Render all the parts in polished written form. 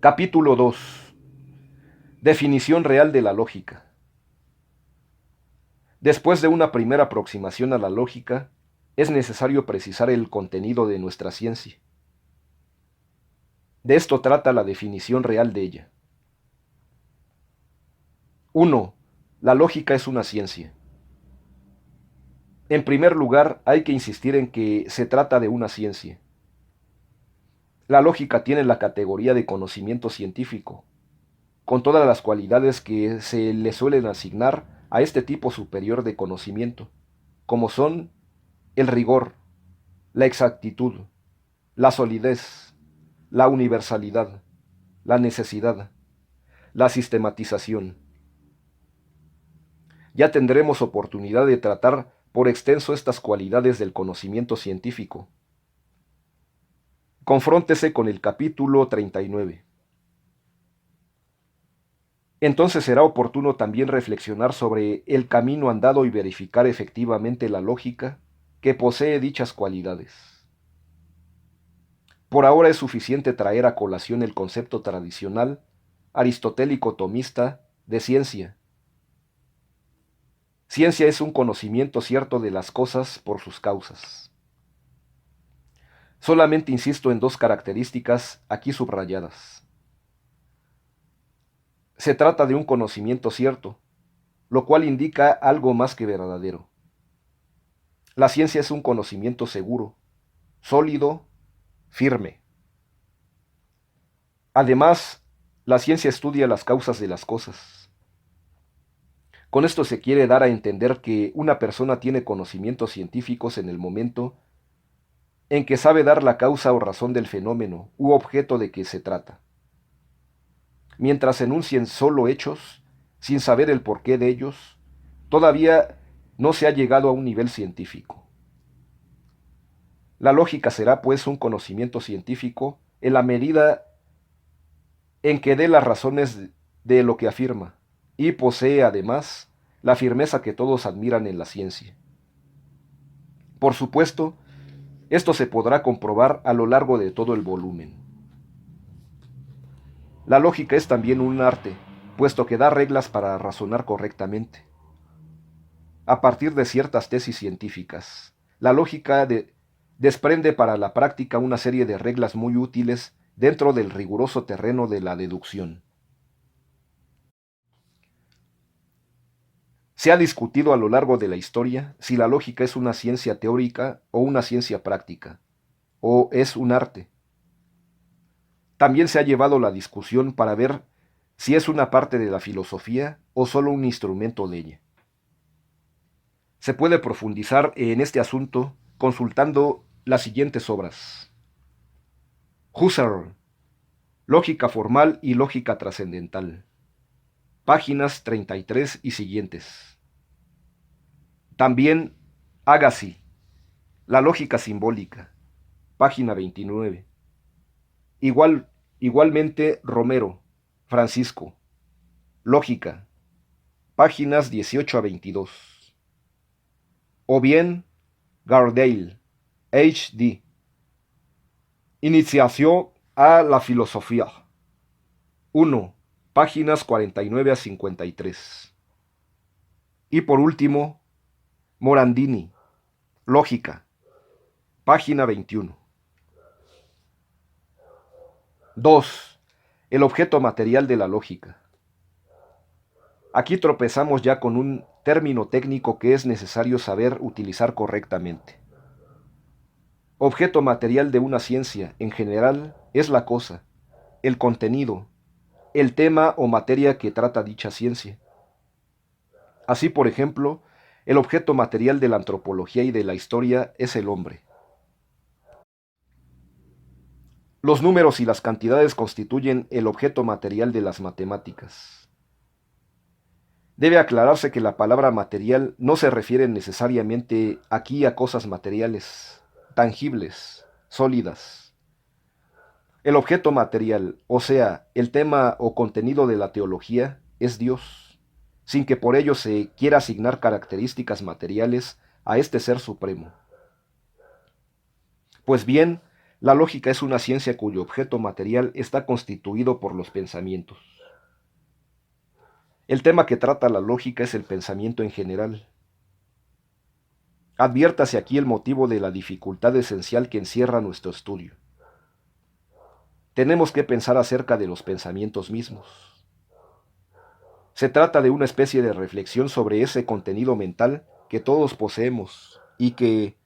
Capítulo 2. Definición real de la lógica. Después de una primera aproximación a la lógica, es necesario precisar el contenido de nuestra ciencia. De esto trata la definición real de ella. 1. La lógica es una ciencia. En primer lugar, hay que insistir en que se trata de una ciencia. La lógica tiene la categoría de conocimiento científico, con todas las cualidades que se le suelen asignar a este tipo superior de conocimiento, como son el rigor, la exactitud, la solidez, la universalidad, la necesidad, la sistematización. Ya tendremos oportunidad de tratar por extenso estas cualidades del conocimiento científico. Confróntese con el capítulo 39. Entonces será oportuno también reflexionar sobre el camino andado y verificar efectivamente la lógica que posee dichas cualidades. Por ahora es suficiente traer a colación el concepto tradicional, aristotélico tomista, de ciencia. Ciencia es un conocimiento cierto de las cosas por sus causas. Solamente insisto en dos características aquí subrayadas. Se trata de un conocimiento cierto, lo cual indica algo más que verdadero. La ciencia es un conocimiento seguro, sólido, firme. Además, la ciencia estudia las causas de las cosas. Con esto se quiere dar a entender que una persona tiene conocimientos científicos en el momento en que sabe dar la causa o razón del fenómeno u objeto de que se trata. Mientras enuncien solo hechos, sin saber el porqué de ellos, todavía no se ha llegado a un nivel científico. La lógica será, pues, un conocimiento científico en la medida en que dé las razones de lo que afirma, y posee, además, la firmeza que todos admiran en la ciencia. Por supuesto, esto se podrá comprobar a lo largo de todo el volumen. La lógica es también un arte, puesto que da reglas para razonar correctamente. A partir de ciertas tesis científicas, la lógica desprende para la práctica una serie de reglas muy útiles dentro del riguroso terreno de la deducción. Se ha discutido a lo largo de la historia si la lógica es una ciencia teórica o una ciencia práctica, o es un arte. También se ha llevado la discusión para ver si es una parte de la filosofía o solo un instrumento de ella. Se puede profundizar en este asunto consultando las siguientes obras. Husserl, Lógica formal y lógica trascendental. Páginas 33 y siguientes. También Agassi, La lógica simbólica. Página 29. Igualmente Romero, Francisco. Lógica. Páginas 18 a 22. O bien Gardale, H.D. Iniciación a la filosofía. 1. Páginas 49 a 53. Y por último, Morandini, Lógica. Página 21. 2. El objeto material de la lógica. Aquí tropezamos ya con un término técnico que es necesario saber utilizar correctamente. Objeto material de una ciencia, en general, es la cosa, el contenido, el tema o materia que trata dicha ciencia. Así, por ejemplo, el objeto material de la antropología y de la historia es el hombre. Los números y las cantidades constituyen el objeto material de las matemáticas. Debe aclararse que la palabra material no se refiere necesariamente aquí a cosas materiales, tangibles, sólidas. El objeto material, o sea, el tema o contenido de la teología, es Dios, sin que por ello se quiera asignar características materiales a este ser supremo. Pues bien, La lógica es una ciencia cuyo objeto material está constituido por los pensamientos. El tema que trata la lógica es el pensamiento en general. Adviértase aquí el motivo de la dificultad esencial que encierra nuestro estudio. Tenemos que pensar acerca de los pensamientos mismos. Se trata de una especie de reflexión sobre ese contenido mental que todos poseemos y que,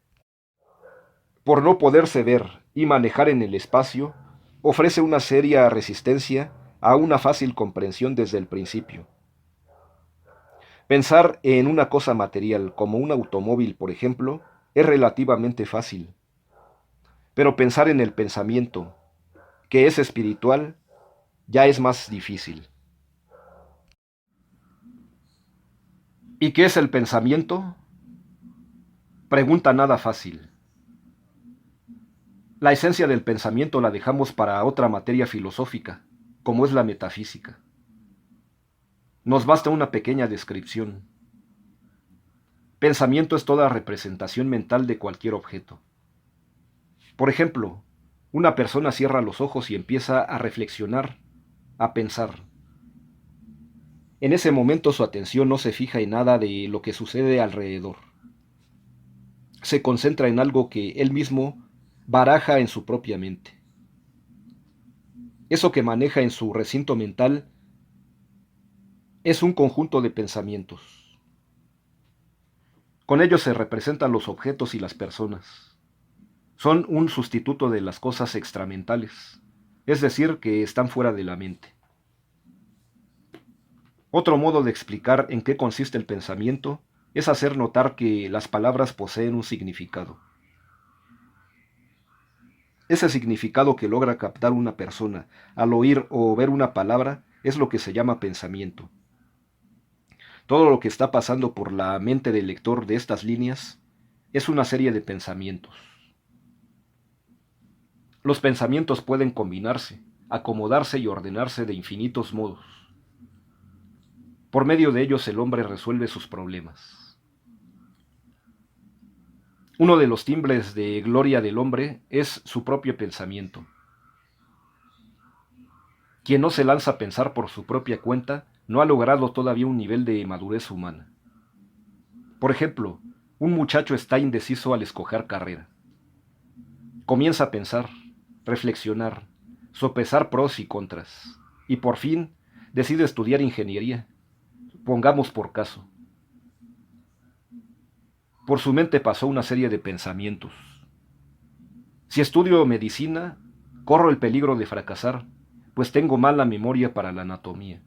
por no poderse ver y manejar en el espacio, ofrece una seria resistencia a una fácil comprensión desde el principio. Pensar en una cosa material como un automóvil, por ejemplo, es relativamente fácil. Pero pensar en el pensamiento, que es espiritual, ya es más difícil. ¿Y qué es el pensamiento? Pregunta nada fácil. La esencia del pensamiento la dejamos para otra materia filosófica, como es la metafísica. Nos basta una pequeña descripción. Pensamiento es toda representación mental de cualquier objeto. Por ejemplo, una persona cierra los ojos y empieza a reflexionar, a pensar. En ese momento su atención no se fija en nada de lo que sucede alrededor. Se concentra en algo que él mismo baraja en su propia mente. Eso que maneja en su recinto mental es un conjunto de pensamientos. Con ellos se representan los objetos y las personas. Son un sustituto de las cosas extramentales, es decir, que están fuera de la mente. Otro modo de explicar en qué consiste el pensamiento es hacer notar que las palabras poseen un significado. Ese significado que logra captar una persona al oír o ver una palabra es lo que se llama pensamiento. Todo lo que está pasando por la mente del lector de estas líneas es una serie de pensamientos. Los pensamientos pueden combinarse, acomodarse y ordenarse de infinitos modos. Por medio de ellos el hombre resuelve sus problemas. Uno de los timbres de gloria del hombre es su propio pensamiento. Quien no se lanza a pensar por su propia cuenta no ha logrado todavía un nivel de madurez humana. Por ejemplo, un muchacho está indeciso al escoger carrera. Comienza a pensar, reflexionar, sopesar pros y contras, y por fin decide estudiar ingeniería, pongamos por caso. Por su mente pasó una serie de pensamientos. Si estudio medicina, corro el peligro de fracasar, pues tengo mala memoria para la anatomía.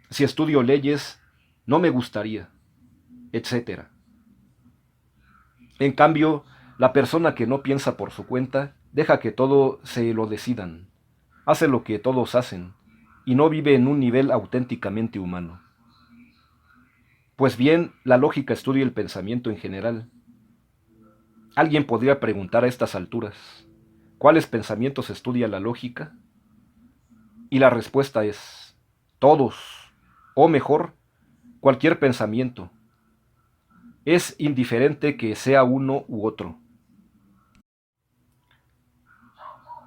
Si estudio leyes, no me gustaría, etc. En cambio, la persona que no piensa por su cuenta deja que todo se lo decidan, hace lo que todos hacen, y no vive en un nivel auténticamente humano. Pues bien, la lógica estudia el pensamiento en general. Alguien podría preguntar a estas alturas, ¿cuáles pensamientos estudia la lógica? Y la respuesta es, todos, o mejor, cualquier pensamiento. Es indiferente que sea uno u otro.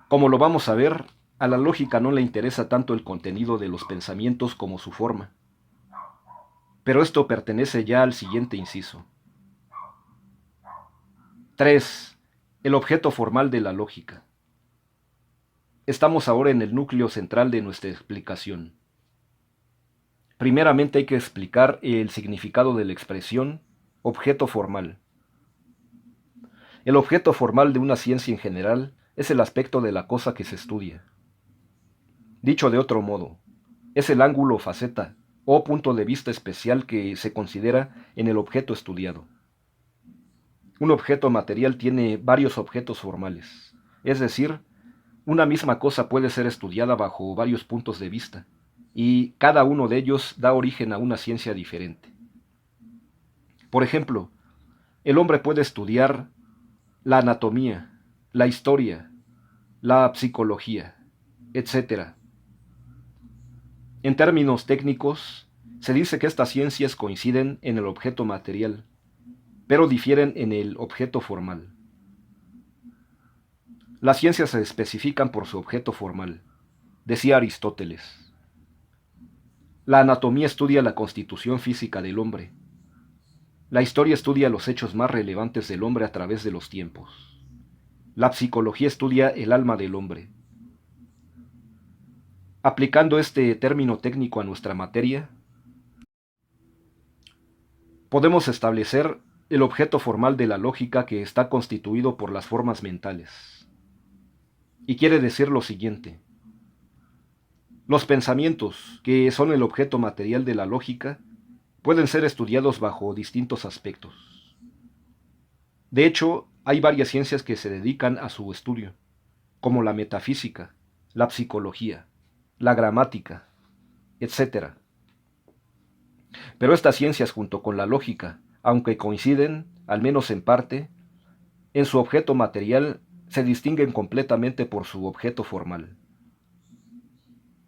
Como lo vamos a ver, a la lógica no le interesa tanto el contenido de los pensamientos como su forma. Pero esto pertenece ya al siguiente inciso. 3. El objeto formal de la lógica. Estamos ahora en el núcleo central de nuestra explicación. Primeramente hay que explicar el significado de la expresión objeto formal. El objeto formal de una ciencia en general es el aspecto de la cosa que se estudia. Dicho de otro modo, es el ángulo o faceta o punto de vista especial que se considera en el objeto estudiado. Un objeto material tiene varios objetos formales, es decir, una misma cosa puede ser estudiada bajo varios puntos de vista, y cada uno de ellos da origen a una ciencia diferente. Por ejemplo, el hombre puede estudiar la anatomía, la historia, la psicología, etc. En términos técnicos, se dice que estas ciencias coinciden en el objeto material, pero difieren en el objeto formal. Las ciencias se especifican por su objeto formal, decía Aristóteles. La anatomía estudia la constitución física del hombre. La historia estudia los hechos más relevantes del hombre a través de los tiempos. La psicología estudia el alma del hombre. Aplicando este término técnico a nuestra materia, podemos establecer el objeto formal de la lógica, que está constituido por las formas mentales. Y quiere decir lo siguiente: los pensamientos, que son el objeto material de la lógica, pueden ser estudiados bajo distintos aspectos. De hecho, hay varias ciencias que se dedican a su estudio, como la metafísica, la psicología, la gramática, etc. Pero estas ciencias, junto con la lógica, aunque coinciden, al menos en parte, en su objeto material, se distinguen completamente por su objeto formal.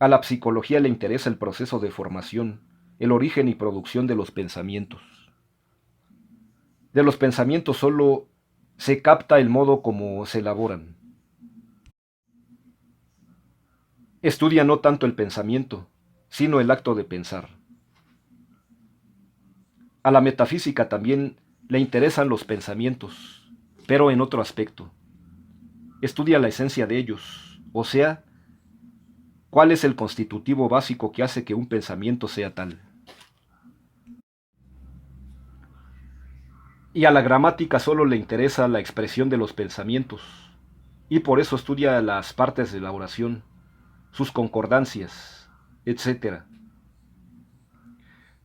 A la psicología le interesa el proceso de formación, el origen y producción de los pensamientos. De los pensamientos solo se capta el modo como se elaboran. Estudia no tanto el pensamiento, sino el acto de pensar. A la metafísica también le interesan los pensamientos, pero en otro aspecto. Estudia la esencia de ellos, o sea, cuál es el constitutivo básico que hace que un pensamiento sea tal. Y a la gramática solo le interesa la expresión de los pensamientos, y por eso estudia las partes de la oración, sus concordancias, etc.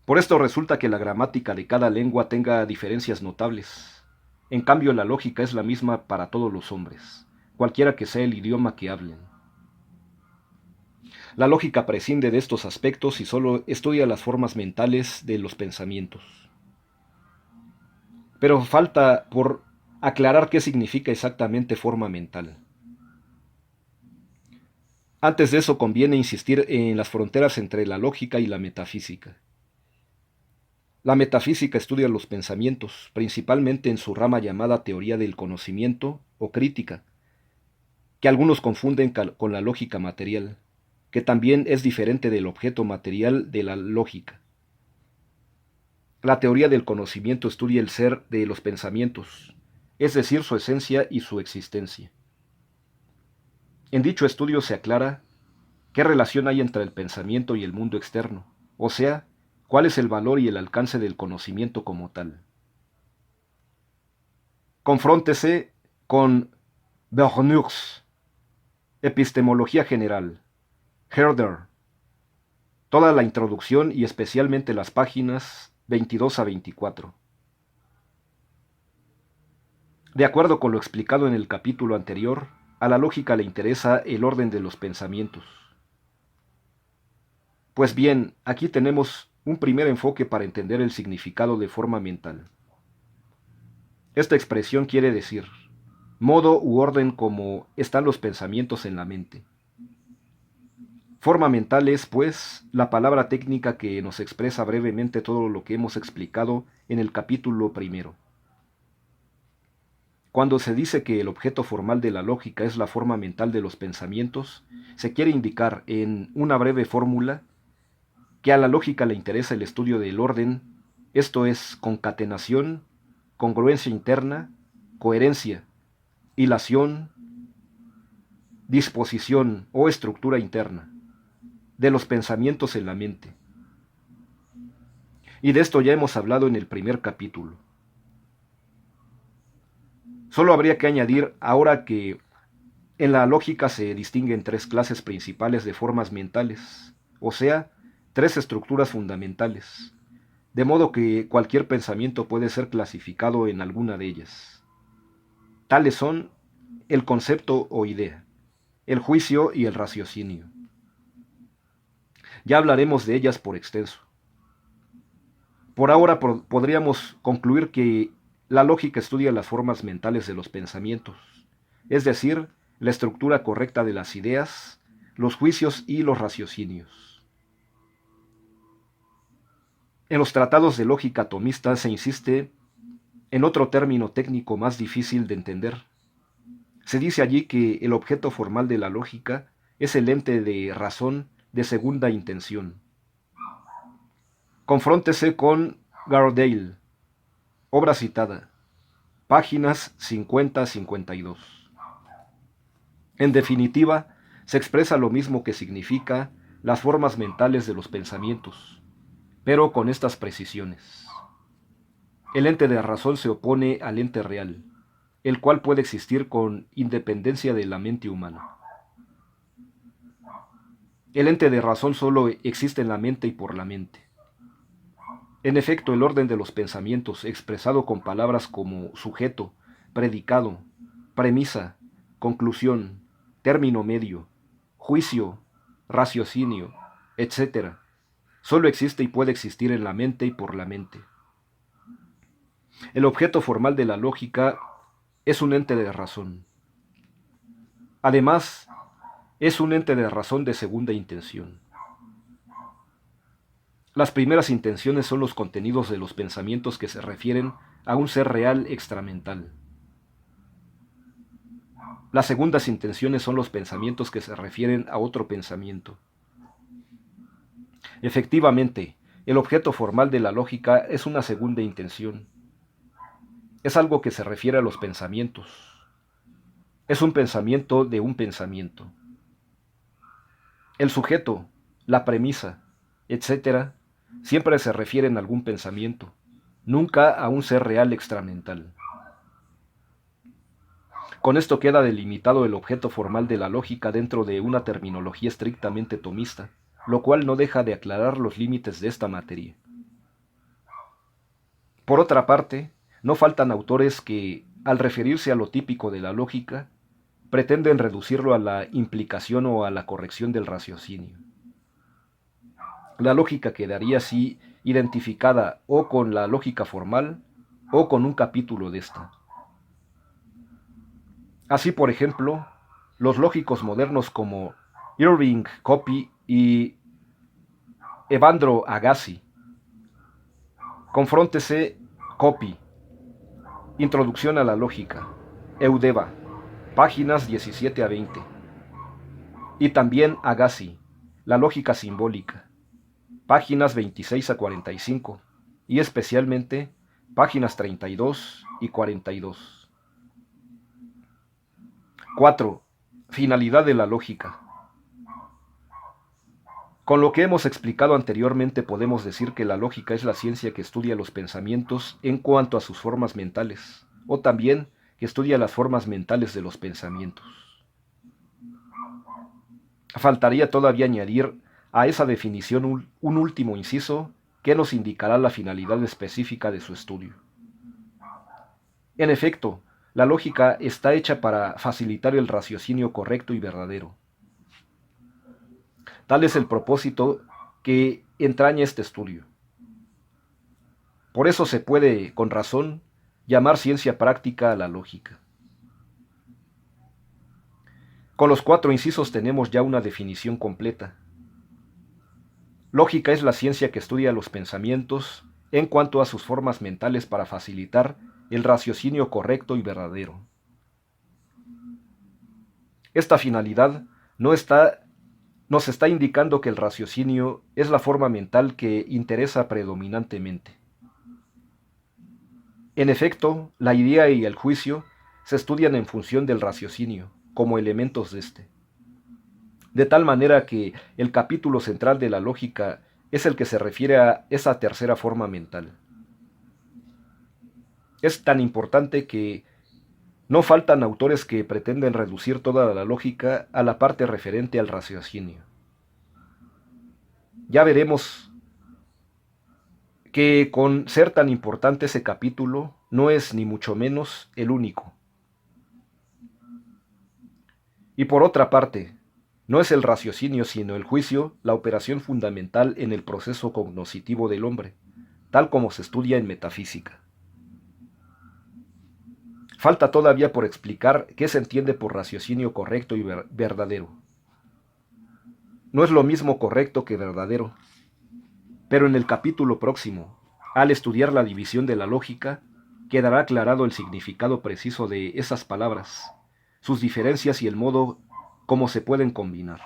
Por esto resulta que la gramática de cada lengua tenga diferencias notables. En cambio, la lógica es la misma para todos los hombres, cualquiera que sea el idioma que hablen. La lógica prescinde de estos aspectos y solo estudia las formas mentales de los pensamientos. Pero falta por aclarar qué significa exactamente forma mental. Antes de eso conviene insistir en las fronteras entre la lógica y la metafísica. La metafísica estudia los pensamientos, principalmente en su rama llamada teoría del conocimiento o crítica, que algunos confunden con la lógica material, que también es diferente del objeto material de la lógica. La teoría del conocimiento estudia el ser de los pensamientos, es decir, su esencia y su existencia. En dicho estudio se aclara qué relación hay entre el pensamiento y el mundo externo, o sea, cuál es el valor y el alcance del conocimiento como tal. Confróntese con Bernoulli, Epistemología General, Herder, toda la introducción y especialmente las páginas 22 a 24. De acuerdo con lo explicado en el capítulo anterior, a la lógica le interesa el orden de los pensamientos. Pues bien, aquí tenemos un primer enfoque para entender el significado de forma mental. Esta expresión quiere decir modo u orden como están los pensamientos en la mente. Forma mental es, pues, la palabra técnica que nos expresa brevemente todo lo que hemos explicado en el capítulo primero. Cuando se dice que el objeto formal de la lógica es la forma mental de los pensamientos, se quiere indicar en una breve fórmula que a la lógica le interesa el estudio del orden, esto es, concatenación, congruencia interna, coherencia, hilación, disposición o estructura interna de los pensamientos en la mente. Y de esto ya hemos hablado en el primer capítulo. Solo habría que añadir ahora que en la lógica se distinguen tres clases principales de formas mentales, o sea, tres estructuras fundamentales, de modo que cualquier pensamiento puede ser clasificado en alguna de ellas. Tales son el concepto o idea, el juicio y el raciocinio. Ya hablaremos de ellas por extenso. Por ahora podríamos concluir que la lógica estudia las formas mentales de los pensamientos, es decir, la estructura correcta de las ideas, los juicios y los raciocinios. En los tratados de lógica atomista se insiste en otro término técnico más difícil de entender, Se dice allí que el objeto formal de la lógica es el ente de razón de segunda intención. Confróntese con Gardale, obra citada, páginas 50-52. En definitiva, se expresa lo mismo que significa las formas mentales de los pensamientos, pero con estas precisiones. El ente de razón se opone al ente real, el cual puede existir con independencia de la mente humana. El ente de razón solo existe en la mente y por la mente. En efecto, el orden de los pensamientos, expresado con palabras como sujeto, predicado, premisa, conclusión, término medio, juicio, raciocinio, etc., solo existe y puede existir en la mente y por la mente. El objeto formal de la lógica es un ente de razón. Además, es un ente de razón de segunda intención. Las primeras intenciones son los contenidos de los pensamientos que se refieren a un ser real extramental. Las segundas intenciones son los pensamientos que se refieren a otro pensamiento. Efectivamente, el objeto formal de la lógica es una segunda intención. Es algo que se refiere a los pensamientos. Es un pensamiento de un pensamiento. El sujeto, la premisa, etc., siempre se refieren a algún pensamiento, nunca a un ser real extramental. Con esto queda delimitado el objeto formal de la lógica dentro de una terminología estrictamente tomista, lo cual no deja de aclarar los límites de esta materia. Por otra parte, no faltan autores que, al referirse a lo típico de la lógica, pretenden reducirlo a la implicación o a la corrección del raciocinio. La lógica quedaría así identificada o con la lógica formal o con un capítulo de esta. Así, por ejemplo, los lógicos modernos como Irving Coppi y Evandro Agassi. Confróntese Coppi, Introducción a la lógica, Eudeva, páginas 17-20. Y también Agassi, La lógica simbólica, páginas 26-45, y especialmente páginas 32 y 42. 4. Finalidad de la lógica. Con lo que hemos explicado anteriormente podemos decir que la lógica es la ciencia que estudia los pensamientos en cuanto a sus formas mentales, o también que estudia las formas mentales de los pensamientos. Faltaría todavía añadir a esa definición un último inciso que nos indicará la finalidad específica de su estudio. En efecto, la lógica está hecha para facilitar el raciocinio correcto y verdadero. Tal es el propósito que entraña este estudio. Por eso se puede, con razón, llamar ciencia práctica a la lógica. Con los 4 incisos tenemos ya una definición completa. Lógica es la ciencia que estudia los pensamientos en cuanto a sus formas mentales para facilitar el raciocinio correcto y verdadero. Esta finalidad nos está indicando que el raciocinio es la forma mental que interesa predominantemente. En efecto, la idea y el juicio se estudian en función del raciocinio, como elementos de este. De tal manera que el capítulo central de la lógica es el que se refiere a esa tercera forma mental. Es tan importante que no faltan autores que pretenden reducir toda la lógica a la parte referente al raciocinio. Ya veremos que con ser tan importante ese capítulo no es ni mucho menos el único. Y por otra parte, no es el raciocinio sino el juicio la operación fundamental en el proceso cognoscitivo del hombre, tal como se estudia en metafísica. Falta todavía por explicar qué se entiende por raciocinio correcto y verdadero. No es lo mismo correcto que verdadero, pero en el capítulo próximo, al estudiar la división de la lógica, quedará aclarado el significado preciso de esas palabras, sus diferencias y el modo cómo se pueden combinar.